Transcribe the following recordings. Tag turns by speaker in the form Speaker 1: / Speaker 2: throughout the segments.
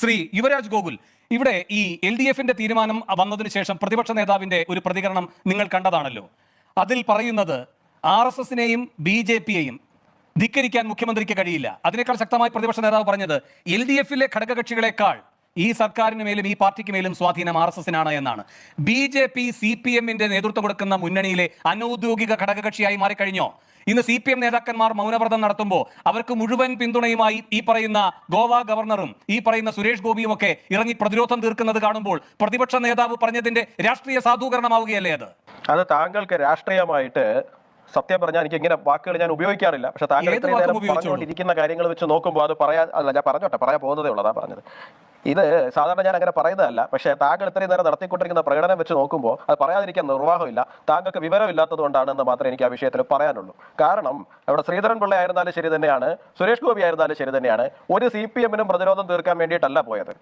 Speaker 1: ശ്രീ യുവരാജ് ഗോകുൽ, ഇവിടെ ഈ LDFന്റെ തീരുമാനം വന്നതിന് ശേഷം പ്രതിപക്ഷ നേതാവിന്റെ ഒരു പ്രതികരണം നിങ്ങൾ കണ്ടതാണല്ലോ. അതിൽ പറയുന്നത് RSSനെയും BJPയെയും ധിക്കരിക്കാൻ മുഖ്യമന്ത്രിക്ക് കഴിയില്ല. അതിനേക്കാൾ ശക്തമായി പ്രതിപക്ഷ നേതാവ് പറഞ്ഞത് LDFലെ ഘടകകക്ഷികളെക്കാൾ ഈ സർക്കാരിന് മേലും ഈ പാർട്ടിക്ക് മേലും സ്വാധീനം RSSനാണ് എന്നാണ്. BJP CPMന്റെ നേതൃത്വം കൊടുക്കുന്ന മുന്നണിയിലെ അനൌദ്യോഗിക ഘടകകക്ഷിയായി മാറിക്കഴിഞ്ഞോ? ഇന്ന് CPM നേതാക്കന്മാർ മൗനവ്രതം നടത്തുമ്പോൾ അവർക്ക് മുഴുവൻ പിന്തുണയുമായി ഈ പറയുന്ന ഗോവ ഗവർണറും ഈ പറയുന്ന സുരേഷ് ഗോപിയും ഒക്കെ ഇറങ്ങി പ്രതിരോധം തീർക്കുന്നത് കാണുമ്പോൾ പ്രതിപക്ഷ നേതാവ് പറഞ്ഞതിന്റെ രാഷ്ട്രീയ സാധൂകരണമാവുകയല്ലേ അത്?
Speaker 2: അത് താങ്കൾക്ക് രാഷ്ട്രീയമായിട്ട് സത്യം പറഞ്ഞാൽ എനിക്ക് ഇങ്ങനെ വാക്കുകൾ ഞാൻ ഉപയോഗിക്കാറില്ല. പക്ഷെ താങ്കൾ പറഞ്ഞുകൊണ്ടിരിക്കുന്ന കാര്യങ്ങൾ വെച്ച് നോക്കുമ്പോൾ അത് പറയാൻ അല്ല, ഞാൻ പറഞ്ഞോട്ടെ, പറയാൻ പോകുന്നതേ ഉള്ളൂ. അതാ പറഞ്ഞത്. ഇത് സാധാരണ ഞാൻ അങ്ങനെ പറയുന്നതല്ല. പക്ഷേ താങ്കൾ ഇത്രയും നേരം നടത്തിക്കൊണ്ടിരിക്കുന്ന പ്രകടനം വെച്ച് നോക്കുമ്പോൾ അത് പറയാതിരിക്കാൻ നിർവാഹമില്ല. താങ്കൾക്ക് വിവരമില്ലാത്തത് കൊണ്ടാണെന്ന് മാത്രമേ എനിക്ക് ആ വിഷയത്തിൽ പറയാനുള്ളൂ. കാരണം അവിടെ ശ്രീധരൻ പിള്ള ആയിരുന്നാലും ശരി തന്നെയാണ്, സുരേഷ് ഗോപി ആയിരുന്നാലും ശരി തന്നെയാണ്, ഒരു CPMനും പ്രതിരോധം തീർക്കാൻ വേണ്ടിയിട്ടല്ല പോയത്.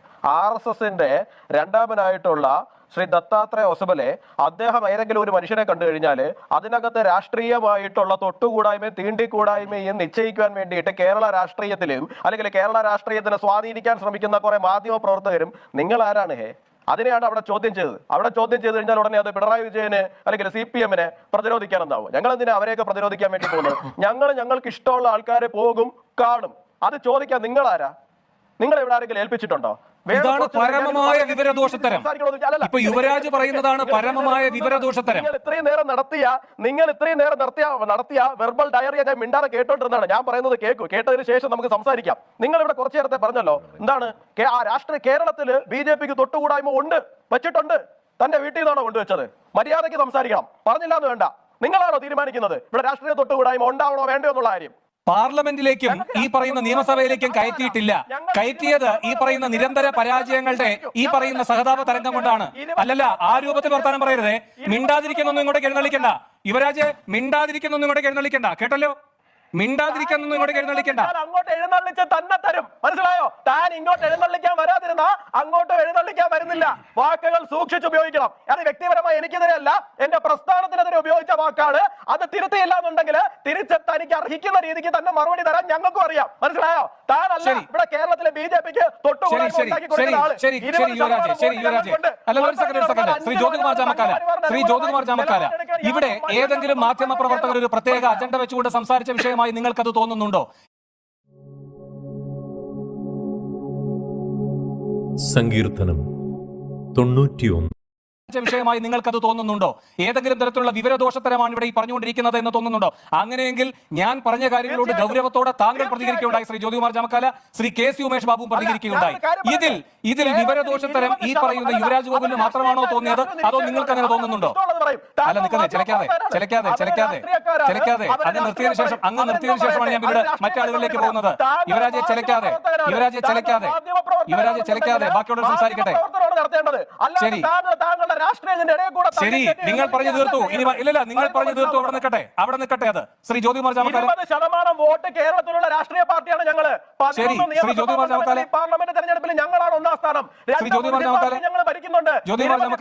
Speaker 2: RSSന്റെ രണ്ടാമനായിട്ടുള്ള ശ്രീ ദത്താത്രേയ ഒസബലെ അദ്ദേഹം ഏതെങ്കിലും ഒരു മനുഷ്യനെ കണ്ടു കഴിഞ്ഞാൽ അതിനകത്ത് രാഷ്ട്രീയമായിട്ടുള്ള തൊട്ടുകൂടായ്മയും തീണ്ടിക്കൂടായ്മയും നിശ്ചയിക്കാൻ വേണ്ടിയിട്ട് കേരള രാഷ്ട്രീയത്തിലും അല്ലെങ്കിൽ കേരള രാഷ്ട്രീയത്തിനെ സ്വാധീനിക്കാൻ ശ്രമിക്കുന്ന കുറെ മാധ്യമ പ്രവർത്തകരും നിങ്ങൾ ആരാണ് അതിനെയാണ് അവിടെ ചോദ്യം ചെയ്തത്. അവിടെ ചോദ്യം ചെയ്ത് കഴിഞ്ഞാൽ ഉടനെ അത് പിണറായി വിജയന് അല്ലെങ്കിൽ CPMനെ പ്രതിരോധിക്കാനെന്നാവും. ഞങ്ങൾ എന്തിനാ അവരെയൊക്കെ പ്രതിരോധിക്കാൻ വേണ്ടി പോകുന്നത്? ഞങ്ങൾക്ക് ഇഷ്ടമുള്ള ആൾക്കാരെ പോകും, കാണും. അത് ചോദിക്കാൻ നിങ്ങൾ ആരാ? നിങ്ങൾ എവിടെ ആരെങ്കിലും ഏൽപ്പിച്ചിട്ടുണ്ടോ?
Speaker 1: ഇതാണ് പരമമായ വിവരദോഷത്തരം. ഇപ്പൊ യുവരാജ് പറയുന്നതാണ് പരമമായ വിവരദോഷത്തരം.
Speaker 2: നിങ്ങൾ ഇത്രയും നേരം നടത്തിയ വെർബൽ ഡയറിയ ഞാൻ മിണ്ടാതെ കേട്ടോണ്ടിരുന്നതാണ്. ഞാൻ പറയുന്നത് കേട്ടതിന് ശേഷം നമുക്ക് സംസാരിക്കാം. നിങ്ങൾ ഇവിടെ കുറച്ചു നേരത്തെ പറഞ്ഞല്ലോ, എന്താണ് ആ രാഷ്ട്രീയ കേരളത്തില് BJPക്ക് തൊട്ടുകൂടായ്മ ഉണ്ട്, വെച്ചിട്ടുണ്ട്. തന്റെ വീട്ടിൽ നിന്നാണോ കൊണ്ടുവച്ചത്? മര്യാദയ്ക്ക് സംസാരിക്കണം. പറഞ്ഞില്ല എന്ന് വേണ്ട. നിങ്ങളാണോ തീരുമാനിക്കുന്നത് ഇവിടെ രാഷ്ട്രീയ തൊട്ടുകൂടായ്മ ഉണ്ടാവണോ വേണ്ടോ എന്നുള്ള കാര്യം?
Speaker 1: പാർലമെന്റിലേക്കും ഈ പറയുന്ന നിയമസഭയിലേക്കും കയറ്റിയിട്ടില്ല. കയറ്റിയത് ഈ പറയുന്ന നിരന്തര പരാജയങ്ങളുടെ ഈ പറയുന്ന സഹതാപ തരംഗം കൊണ്ടാണ്. അല്ലല്ല, ആ രൂപത്തിൽ വർത്താനം പറയരുതേ. മിണ്ടാതിരിക്കുന്നൊന്നും ഇങ്ങോട്ട് എഴുന്നള്ളിക്കണ്ട. യുവരാജ്, മിണ്ടാതിരിക്കുന്നൊന്നും ഇങ്ങോട്ട് എഴുന്നള്ളിക്കണ്ട. കേട്ടല്ലോ, മിണ്ടാതിരിക്കുന്നൊന്നും ഇങ്ങോട്ട് എഴുന്നള്ളിക്കണ്ട.
Speaker 2: അങ്ങോട്ട് എഴുന്നള്ളിച്ച് തന്നെ തരും, മനസ്സിലായോ? താൻ ഇങ്ങോട്ട് എഴുന്നള്ളിക്കാൻ വരാതിരുന്ന അങ്ങോട്ട് എഴുന്നള്ളിക്കാൻ വരുന്നില്ല. വാക്കുകൾ സൂക്ഷിച്ച് ഉപയോഗിക്കണം. അത് വ്യക്തിപരമായി എനിക്കെതിരെയല്ല, എന്റെ പ്രസ്ഥാനത്തിനെതിരെ ഉപയോഗിച്ച വാക്കാണ്. അത് തിരുത്തിയില്ല എന്നുണ്ടെങ്കിൽ തിരിച്ച് തനിക്ക് അർഹിക്കുന്ന രീതിക്ക് തന്നെ മറുപടി തരാൻ ഞങ്ങൾക്കും അറിയാം, മനസ്സിലായോ? താനല്ല ഇവിടെ കേരളത്തിലെ BJPക്ക്
Speaker 1: ഇവിടെ ഏതെങ്കിലും മാധ്യമ പ്രവർത്തകർ ഒരു പ്രത്യേക അജണ്ട വെച്ചുകൊണ്ട് സംസാരിച്ച വിഷയമായി നിങ്ങൾക്കത് തോന്നുന്നുണ്ടോ?
Speaker 3: സങ്കീർത്തനം 91
Speaker 1: വിഷയമായി നിങ്ങൾക്കത് തോന്നുന്നുണ്ടോ? ഏതെങ്കിലും തരത്തിലുള്ള വിവരദോഷത്തരമാണ് ഇവിടെ ഈ പറഞ്ഞുകൊണ്ടിരിക്കുന്നത് എന്ന് തോന്നുന്നുണ്ടോ? അങ്ങനെയെങ്കിൽ ഞാൻ പറഞ്ഞ കാര്യങ്ങളോട് ഗൗരവത്തോടെ താങ്കൾ പ്രതികരിക്കുകയുണ്ടായി. ശ്രീ ജ്യോതികുമാർ ചാമക്കാല, ശ്രീ KC ഉമേഷ് ബാബുവും പ്രതികരിക്കുകയുണ്ടായി. ഇതിൽ വിവരദോഷത്തരം ഈ പറയുന്ന യുവരാജ് ഗോകുലിന് മാത്രമാണോ തോന്നിയത്, അതോ നിങ്ങൾക്ക് അങ്ങനെ തോന്നുന്നുണ്ടോ? അല്ല, നിൽക്കുന്നേ, ചിലക്കാതെ അങ്ങ് നിർത്തിയതിനു ശേഷമാണ് ഞാൻ പിന്നീട് മറ്റാളുകളിലേക്ക് പോകുന്നത്. യുവരാജെ ചിലക്കാതെ ബാക്കിയുള്ളവർ സംസാരിക്കട്ടെ. ശരി, നിങ്ങൾ പറഞ്ഞു തീർത്തു. ഇല്ല, നിങ്ങൾ പറഞ്ഞു തീർത്തു. അവിടെ നിൽക്കട്ടെ. അത് ശ്രീ ജ്യോതികുമാർ ചാമക്കാല,
Speaker 2: 20% വോട്ട് കേരളത്തിലുള്ള രാഷ്ട്രീയ പാർട്ടിയാണ് ഞങ്ങള്.
Speaker 1: ശരി, ശ്രീ ജ്യോതികുമാർ ചാമക്കാല,
Speaker 2: പാർലമെന്റ് തെരഞ്ഞെടുപ്പിൽ ഞങ്ങളാണ് ഒന്നാം സ്ഥാനം.
Speaker 1: ശ്രീ ജ്യോതികുമാർ ചാമക്കാല,
Speaker 2: ഞങ്ങൾ ഭരിക്കുന്നുണ്ട്.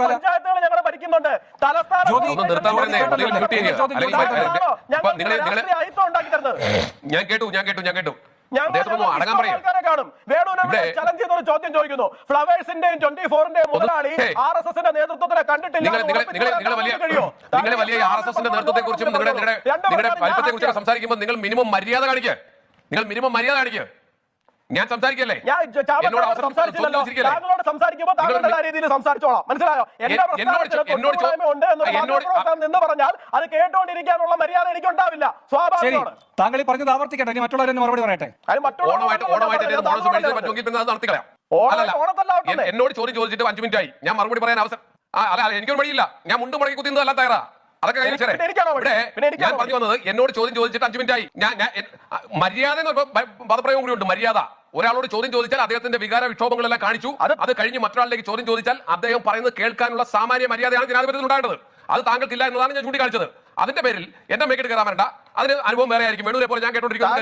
Speaker 2: പഞ്ചായത്തുകൾ ഞങ്ങൾ ഭരിക്കുന്നുണ്ട്. തലസ്ഥാനം ഉണ്ടാക്കി തരുന്നത്
Speaker 4: ഞാൻ കേട്ടു.
Speaker 2: ചോദ്യം ചോദിക്കുന്നു. ഫ്ലവേഴ്സിന്റെയും 24ന്റെയും മുതലാളി RSSന്റെ നേതൃത്വത്തിനെ കണ്ടിട്ടില്ല.
Speaker 4: നിങ്ങളെ വലിയ RSSന്റെ നേതൃത്വത്തെ കുറിച്ചും നിങ്ങളുടെ വലിപ്പത്തെ കുറിച്ചൊക്കെ സംസാരിക്കുമ്പോൾ നിങ്ങൾ മിനിമം മര്യാദ കാണിക്കുക. ഞാൻ സംസാരിക്കല്ലേ?
Speaker 2: താങ്കളോട് സംസാരിക്കുമ്പോൾ താങ്കളുടെ രീതിയിൽ സംസാരിച്ചോളാം, മനസ്സിലായോ? എന്ന് പറഞ്ഞാൽ അത് കേട്ടോണ്ടിരിക്കാനുള്ള മര്യാദ എനിക്ക് ഉണ്ടാവില്ല. സ്വാഭാവികമാണ്.
Speaker 1: താങ്കൾ ഈ പറഞ്ഞത് ആവർത്തിക്കട്ടെ, മറ്റുള്ളവരെ മറുപടി പറയട്ടെ.
Speaker 4: എന്നോട് ചോദ്യം ചോദിച്ചിട്ട് 5 മിനിറ്റ് ആയി. ഞാൻ മറുപടി പറയാൻ അവസരം എനിക്കൊരു വഴിയില്ല. ഞാൻ മുണ്ടും മടക്കി കുത്തിയതല്ല തയ്യാറാ. അതൊക്കെ ഞാൻ പറഞ്ഞു വന്നത്, എന്നോട് ചോദ്യം ചോദിച്ചിട്ട് 5 മിനിറ്റ് ആയി. ഞാൻ മര്യാദ പദപ്രയോഗം കൂടി ഉണ്ട്. മര്യാദ. ഒരാളോട് ചോദ്യം ചോദിച്ചാൽ അദ്ദേഹത്തിന്റെ വികാര വിക്ഷോഭങ്ങളെല്ലാം കാണിച്ചു. അത് കഴിഞ്ഞ് മറ്റൊരാളിലേക്ക് ചോദ്യം ചോദിച്ചാൽ അദ്ദേഹം പറയുന്നത് കേൾക്കാനുള്ള സാമാന്യ മര്യാദയാണ് ജനാധിപത്യത്തിൽ ഉണ്ടാകേണ്ടത്. അത് താങ്കൾക്കില്ല എന്നതാണ് ഞാൻ ചൂണ്ടിക്കാണിച്ചത്. അതിന്റെ പേരിൽ എന്റെ മേക്കിട്ട് കയറാൻ വരണ്ട. അതിന് അനുഭവം വേറെ ആയിരിക്കും. വേണൂരെ പോലെ ഞാൻ കേട്ടോണ്ടിരിക്കുന്നത്.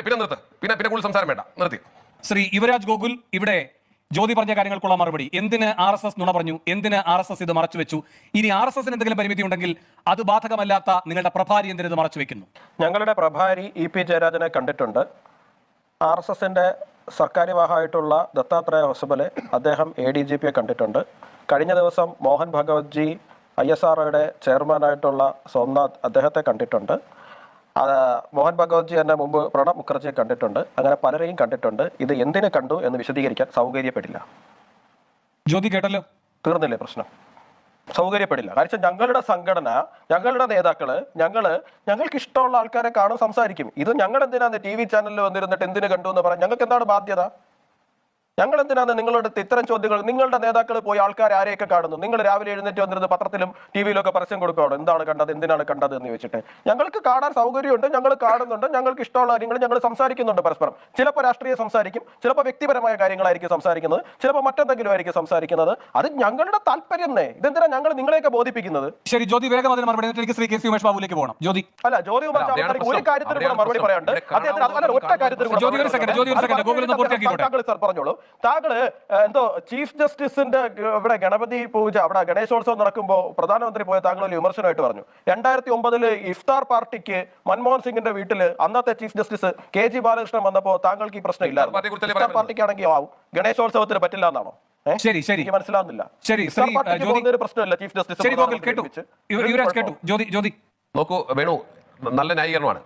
Speaker 4: പിന്നെ നിർത്ത്. പിന്നെ കൂടുതൽ സംസാരം വേണ്ട, നിർത്തി.
Speaker 1: ശ്രീ യുവരാജ് ഗോകുൽ, ഇവിടെ ജ്യോതി പറഞ്ഞ കാര്യങ്ങൾക്കുള്ള മറുപടി. എന്തിന് RSS നുണ പറഞ്ഞു? എന്തിന് RSS ഇത് മറച്ചു വെച്ചു? ഇനി RSSന് എന്തെങ്കിലും പരിമിതി ഉണ്ടെങ്കിൽ അത് ബാധകമല്ലാത്ത നിങ്ങളുടെ പ്രഭാരി എന്തിനത് മറച്ചു വെക്കുന്നു?
Speaker 2: ഞങ്ങളുടെ പ്രഭാരി EP ജയരാജനെ കണ്ടിട്ടുണ്ട്. RSSന്റെ സർക്കാരിവാഹമായിട്ടുള്ള ദത്താത്രേയ ഹൊസബലെ അദ്ദേഹം ADGPയെ കണ്ടിട്ടുണ്ട്. കഴിഞ്ഞ ദിവസം മോഹൻ ഭഗവത്ജി ISROയുടെ ചെയർമാനായിട്ടുള്ള സോംനാഥ് അദ്ദേഹത്തെ കണ്ടിട്ടുണ്ട്. മോഹൻ ഭഗവത്ജി തന്നെ മുമ്പ് പ്രണബ് മുഖർജിയെ കണ്ടിട്ടുണ്ട്. അങ്ങനെ പലരെയും കണ്ടിട്ടുണ്ട്. ഇത് എന്തിനു കണ്ടു എന്ന് വിശദീകരിക്കാൻ സൗകര്യപ്പെടില്ല.
Speaker 1: ജ്യോതി കേട്ടല്ലോ,
Speaker 2: തീർന്നില്ലേ പ്രശ്നം? സൗകര്യപ്പെടില്ല. കാരണം ഞങ്ങളുടെ സംഘടന, ഞങ്ങളുടെ നേതാക്കള്, ഞങ്ങൾക്ക് ഇഷ്ടമുള്ള ആൾക്കാരെ കാണും, സംസാരിക്കും. ഇത് ഞങ്ങൾ എന്തിനാണ് TV ചാനലിൽ വന്നിരുന്നിട്ട് എന്തിനു കണ്ടു എന്ന് പറയാൻ ഞങ്ങൾക്ക് എന്താണ് ബാധ്യത? ഞങ്ങൾ എന്തിനാണ് നിങ്ങളുടെ ഇത്തരം ചോദ്യങ്ങൾ? നിങ്ങളുടെ നേതാക്കൾ പോയി ആൾക്കാരെ ആരെയൊക്കെ കാണുന്നു? നിങ്ങൾ രാവിലെ എഴുന്നേറ്റ് വന്നിരുന്ന് പത്രത്തിലും TV-യിലൊക്കെ പരസ്യം കൊടുക്കുകയാണ്, എന്താണ് കണ്ടത്, എന്തിനാണ് കണ്ടത് എന്ന് ചോദിച്ചിട്ട്. ഞങ്ങൾക്ക് കാണാൻ സൗകര്യമുണ്ട്, ഞങ്ങൾ കാണുന്നുണ്ട്, ഞങ്ങൾക്ക് ഇഷ്ടമുള്ള കാര്യങ്ങൾ ഞങ്ങൾ സംസാരിക്കുന്നുണ്ട് പരസ്പരം. ചിലപ്പോൾ രാഷ്ട്രീയം സംസാരിക്കും, ചിലപ്പോൾ വ്യക്തിപരമായ കാര്യങ്ങളായിരിക്കും സംസാരിക്കുന്നത്, ചിലപ്പോൾ മറ്റെന്തെങ്കിലും ആയിരിക്കും സംസാരിക്കുന്നത്. അത് ഞങ്ങളുടെ താല്പര്യം. ഇതെന്തിനാ ഞങ്ങൾ നിങ്ങളെയൊക്കെ ബോധിപ്പിക്കുന്നത്?
Speaker 1: ശരി ജ്യോതി, വേഗം അതിന് മറുപടി. ശ്രീ KC ഉമേഷ് ബാബുവിലേക്ക് പോകണം. ജ്യോതി
Speaker 2: അല്ല, ജ്യോതി ഉമേഷ് ഒരു കാര്യത്തിന് കൂടെ മറുപടി പറയാനുണ്ട്. ഒറ്റ കാര്യത്തിന് താങ്കൾ പറഞ്ഞോളൂ. താങ്കള് എന്തോ ചീഫ് ജസ്റ്റിസിന്റെ ഇവിടെ ഗണപതി പൂജ, അവിടെ ഗണേശോത്സവം നടക്കുമ്പോൾ പ്രധാനമന്ത്രി പോയ താങ്കൾ ഒരു വിമർശനമായിട്ട് പറഞ്ഞു. 2009 ഇഫ്താർ പാർട്ടിക്ക് മൻമോഹൻ സിംഗിന്റെ വീട്ടില് അന്നത്തെ ചീഫ് ജസ്റ്റിസ് KG ബാലകൃഷ്ണൻ വന്നപ്പോ താങ്കൾക്ക് ഈ പ്രശ്നം ഇല്ലായിരുന്നു. ഇഫ്താർ പാർട്ടിക്കാണെങ്കിൽ ആവും, ഗണേശോത്സവത്തിന് പറ്റില്ല എന്നാണോ?
Speaker 1: ശരി ശരി,
Speaker 2: മനസ്സിലാവുന്നില്ല. പ്രശ്നമല്ല ചീഫ് ജസ്റ്റിസ്.
Speaker 4: നോക്കൂ വേണു, നല്ല ന്യായീകരണമാണ്.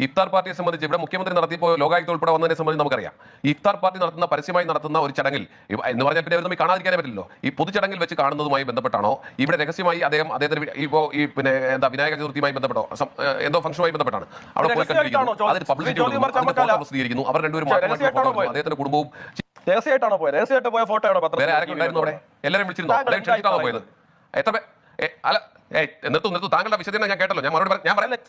Speaker 4: ഇഫ്താർ പാർട്ടിയെ സംബന്ധിച്ച് ഇവിടെ മുഖ്യമന്ത്രി നടത്തിയപ്പോൾ ലോകായുക്ത ഉൾപ്പെടെ വന്നതിനെ സംബന്ധിച്ച് നമുക്കറിയാം. ഇഫ്താർ പാർട്ടി നടത്തുന്ന പരസ്യമായി നടത്തുന്ന ഒരു ചടങ്ങിൽ എന്ന് പറഞ്ഞാൽ പിന്നെ നമ്മൾ കാണാതിരിക്കാനേ പറ്റില്ലല്ലോ. ഈ പൊതുചടങ്ങിൽ വെച്ച് കാണുന്നതുമായി ബന്ധപ്പെട്ടാണോ ഇവിടെ രഹസ്യമായി അദ്ദേഹത്തിന് ഇപ്പോൾ ഈ പിന്നെ എന്താ വിനായക ചതുർത്ഥിയുമായി ബന്ധപ്പെട്ടോ എന്തോ ഫംഗ്ഷനുമായി ബന്ധപ്പെട്ടാണ് അവിടെ പോയി കണ്ടിരിക്കുന്നു. അതിന് പബ്ലിസിറ്റി പ്രസിദ്ധീകരിക്കുന്നു. അവർ രണ്ടുപേരും അദ്ദേഹത്തിന്റെ കുടുംബവും
Speaker 2: രഹസ്യമായിട്ടാണോ പോയത്? രഹസ്യമായിട്ട് പോയ ഫോട്ടോ ആണോ?
Speaker 4: വേറെ ആരൊക്കെ ഉണ്ടായിരുന്നു അവിടെ? എല്ലാവരും വിളിച്ചിരുന്നു. അദ്ദേഹം ക്ഷണിച്ചിട്ടാണോ പോയത്? എത്ര അല്ല നിർത്തു താങ്കളുടെ വിശദീകരണം ഞാൻ കേട്ടല്ലോ. ഞാൻ മറുപടി ഞാൻ പറയാം.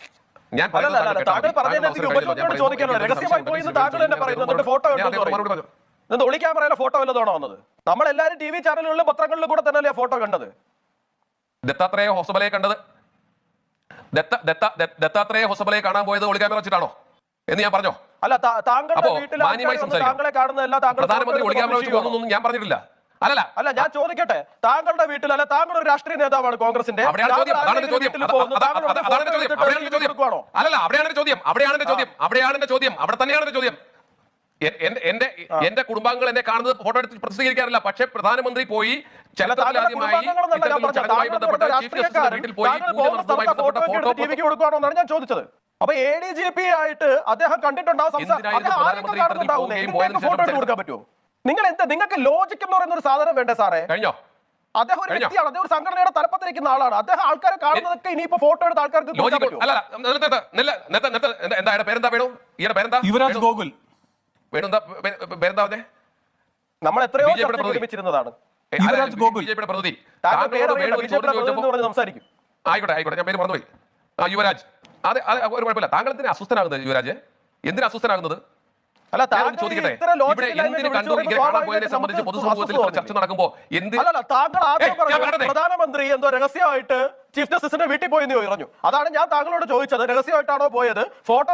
Speaker 2: ഫോട്ടോ വല്ലതാണോ വന്നത്? നമ്മളെല്ലാരും TV ചാനലുകളിലും പത്രങ്ങളിലും കൂടെ തന്നെയല്ലേ ഫോട്ടോ കണ്ടത്?
Speaker 4: ദത്താത്രേയ ഹൊസബലയെ കണ്ടത്, ദത്താത്രേയ ഹൊസബലയെ കാണാൻ പോയത് ഒളിക്യാമറ വെച്ചിട്ടാണോ എന്ന് ഞാൻ പറഞ്ഞോ?
Speaker 2: അല്ല, താങ്കളുടെ വീട്ടിൽ താങ്കളെ കാണുന്നതല്ല,
Speaker 4: പ്രധാനമന്ത്രി ഒളിക്യാമറ വെച്ച് പോകുന്നൊന്നും ഞാൻ പറഞ്ഞിട്ടില്ല.
Speaker 2: അല്ല, ഞാൻ ചോദിക്കട്ടെ, താങ്കളുടെ വീട്ടിൽ അല്ല, താങ്കൾ ഒരു രാഷ്ട്രീയ നേതാവാണ് കോൺഗ്രസിന്റെ.
Speaker 4: അവിടെയാണ് ചോദ്യം. അവിടെ തന്നെയാണ് ചോദ്യം. എന്റെ കുടുംബാംഗങ്ങൾ എന്നെ കാണുന്നത് ഫോട്ടോ എടുത്ത് പ്രസിദ്ധീകരിക്കാറില്ല. പക്ഷേ പ്രധാനമന്ത്രി പോയി
Speaker 2: ഞാൻ ചോദിച്ചത്. അപ്പൊ ADGP ആയിട്ട് അദ്ദേഹം കണ്ടിട്ടുണ്ടാവും, ഫോട്ടോ എടുത്ത് കൊടുക്കാൻ പറ്റുമോ? നിങ്ങൾക്ക് ലോജിക് എന്ന് പറയുന്ന ഒരു സാധനം വേണ്ടേ സാറേ?
Speaker 4: കഴിഞ്ഞോ?
Speaker 2: അദ്ദേഹം ഒരു വ്യക്തിയാണ്, അദ്ദേഹം ഒരു സംഘടനയുടെ തലപ്പത്തിരിക്കുന്ന ആളാണ്. അദ്ദേഹം ആൾക്കാരെ കാണുന്നതൊക്കെ ഇനിയിപ്പോ ഫോട്ടോ എടുത്ത് ആൾക്കാർക്ക് നമ്മൾ എത്രയോ ഒരുമിച്ചിരുന്നതാണ്. സംസാരിക്കും.
Speaker 4: ആയിക്കോട്ടെ, ഞാൻ പേര് മറന്നുപോയി. യുവരാജ്. അതെ, ഒരു കുഴപ്പമില്ല. താങ്കൾ എന്തിനാ അസ്വസ്ഥനാകുന്നത് യുവരാജ്? എന്തിനാ അസ്വസ്ഥനാകുന്നത്? ചോദിക്കട്ടെ, ഇവിടെ എന്തിനു കണ്ടു ഇങ്ങനെ കാണാൻ പോയതിനെ സംബന്ധിച്ച് പൊതുസമൂഹത്തിൽ ചർച്ച നടക്കുമ്പോൾ
Speaker 2: പ്രധാനമന്ത്രി എന്തോ രഹസ്യമായിട്ട് ചീഫ് ജസ്റ്റിസിന്റെ വീട്ടിൽ പോയി എന്ന് പറഞ്ഞു. അതാണ് ഞാൻ താങ്കളോട് ചോദിച്ചത്. രഹസ്യമായിട്ടാണോ പോയത്? ഫോട്ടോ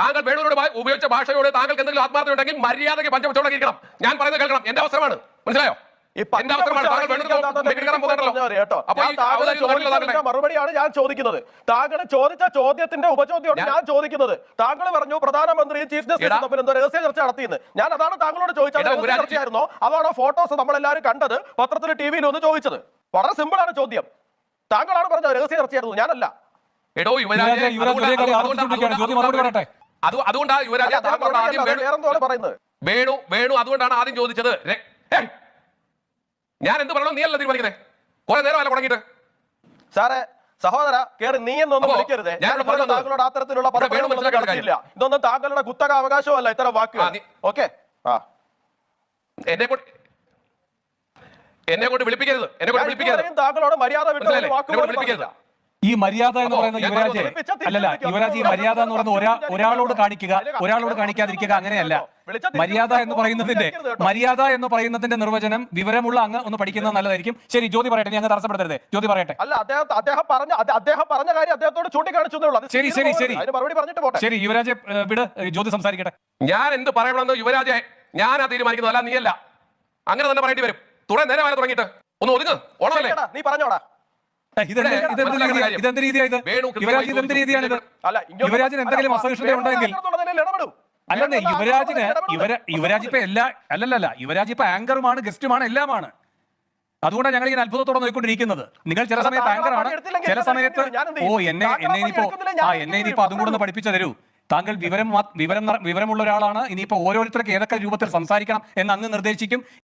Speaker 4: താങ്കൾ വേണുവിനോട് ഉപയോഗിച്ച ഭാഷയോട് താങ്കൾക്ക് എന്തെങ്കിലും ആത്മാർത്ഥത ഉണ്ടെങ്കിൽ മര്യാദയ്ക്ക് പഞ്ചവച്ചോടങ്ങിയിരിക്കണം. ഞാൻ പറയുന്നത് കേൾക്കണം. എന്റെ അവസരമാണ്, മനസ്സിലായോ?
Speaker 2: മറുപടിയാണ് ഞാൻ ചോദിക്കുന്നത്. താങ്കൾ ചോദിച്ച ചോദ്യത്തിന്റെ ഉപചോദ്യമാണ് ഞാൻ ചോദിക്കുന്നത്. താങ്കൾ പറഞ്ഞു പ്രധാനമന്ത്രി ചീഫ് ജസ്റ്റിസ് തമ്മിൽ എന്തോ രഹസ്യ ചർച്ച നടത്തിയെന്ന്. ഞാൻ അതാണ് താങ്കളോട് ചോദിച്ചത്. ചർച്ചയായിരുന്നോ? അതാണോ ഫോട്ടോസ് നമ്മളെല്ലാവരും കണ്ടത്, പത്രത്തിൽ TV-യിൽ ഒന്ന് ചോദിച്ചത്? വളരെ സിമ്പിൾ ആണ് ചോദ്യം. താങ്കളാണ് പറഞ്ഞത് രഹസ്യ ചർച്ചയായിരുന്നു, ഞാനല്ല.
Speaker 4: അതുകൊണ്ടാണ് യുവരാജ് വേണു അതുകൊണ്ടാണ് ആദ്യം ചോദിച്ചത്. ഞാൻ എന്ത് പറയണം? നീ അല്ല തീരുമാനിക്കുന്നത്. കുറെ നേരമല്ല തുടങ്ങിയിട്ട്.
Speaker 2: സാറേ, സഹോദര കേറി നീ എന്നൊന്നും വിളിക്കരുത്. താങ്കളുടെ അത്തരത്തിലുള്ള പദവിയില്ല. ഇതൊന്നും താങ്കളുടെ കുത്തക അവകാശമല്ല ഇത്തരം വാക്കുകൾ. ഓക്കെ,
Speaker 4: എന്നെ കൊണ്ട് വിളിപ്പിക്കരുത്.
Speaker 2: താങ്കളോട് മര്യാദ വിളിപ്പിക്കരുത്.
Speaker 1: ഈ മര്യാദ എന്ന് പറയുന്നത് യുവരാജ് അല്ലല്ല, യുവരാജ് ഈ മര്യാദ എന്ന് പറയുന്നത് ഒരാളോട് കാണിക്കുക, ഒരാളോട് കാണിക്കാതിരിക്കുക, അങ്ങനെയല്ല. മര്യാദ എന്ന് പറയുന്നതിന്റെ നിർവചനം വിവരമുള്ള അങ്ങ് ഒന്ന് പഠിക്കുന്നത് നല്ലതായിരിക്കും. ശരി, ജ്യോതി പറയട്ടെ, ഞങ്ങൾ തടസ്സപ്പെടുത്തരുത്. ജ്യോതി പറയട്ടെ.
Speaker 2: അല്ല, അദ്ദേഹം പറഞ്ഞ കാര്യം അദ്ദേഹത്തോട് ചൂണ്ടിക്കാണിച്ചു.
Speaker 1: ശരി ശരി ശരി ശരി, യുവരാജ് വിട്, ജ്യോതി സംസാരിക്കട്ടെ.
Speaker 4: ഞാൻ എന്ത് പറയണമെന്ന് യുവരാജെ ഞാനാ തീരുമാനിക്കുന്നത്, അല്ല നീയല്ല. അങ്ങനെ തന്നെ പറയേണ്ടി വരും. തുടരെ നേരെ വരെ തുടങ്ങിയിട്ട് ഒന്ന് ഒതുങ്ങ്. ഓണമല്ലേ?
Speaker 2: നീ പറഞ്ഞോടാ.
Speaker 1: ഇതെന്ത് രീതിയായത്? യുവരാജ് ഇതെന്ത് രീതിയാണിത്?
Speaker 2: അല്ല,
Speaker 1: യുവരാജിന് എന്തെങ്കിലും അസഹിഷ്ണുത ഉണ്ടെങ്കിൽ അല്ലെന്നേ, യുവരാജ് ഇപ്പൊ യുവരാജ് ഇപ്പൊ ആങ്കറുമാണ്, ഗസ്റ്റുമാണ്, എല്ലാമാണ്. അതുകൊണ്ടാണ് ഞങ്ങൾ ഇങ്ങനെ അത്ഭുതത്തോടെ നോക്കിക്കൊണ്ടിരിക്കുന്നത്. നിങ്ങൾ ചില സമയത്ത് ആങ്കറാണ്, ചില സമയത്ത് എന്നെ ഇനിയിപ്പോ അതും കൂടെ ഒന്ന് പഠിപ്പിച്ചു തരൂ. താങ്കൾ വിവരമുള്ള ഒരാളാണ്. ഇനിയിപ്പോ ഓരോരുത്തർക്ക് ഏതൊക്കെ രൂപത്തിൽ സംസാരിക്കണം എന്ന് അങ്ങ് നിർദ്ദേശിക്കും.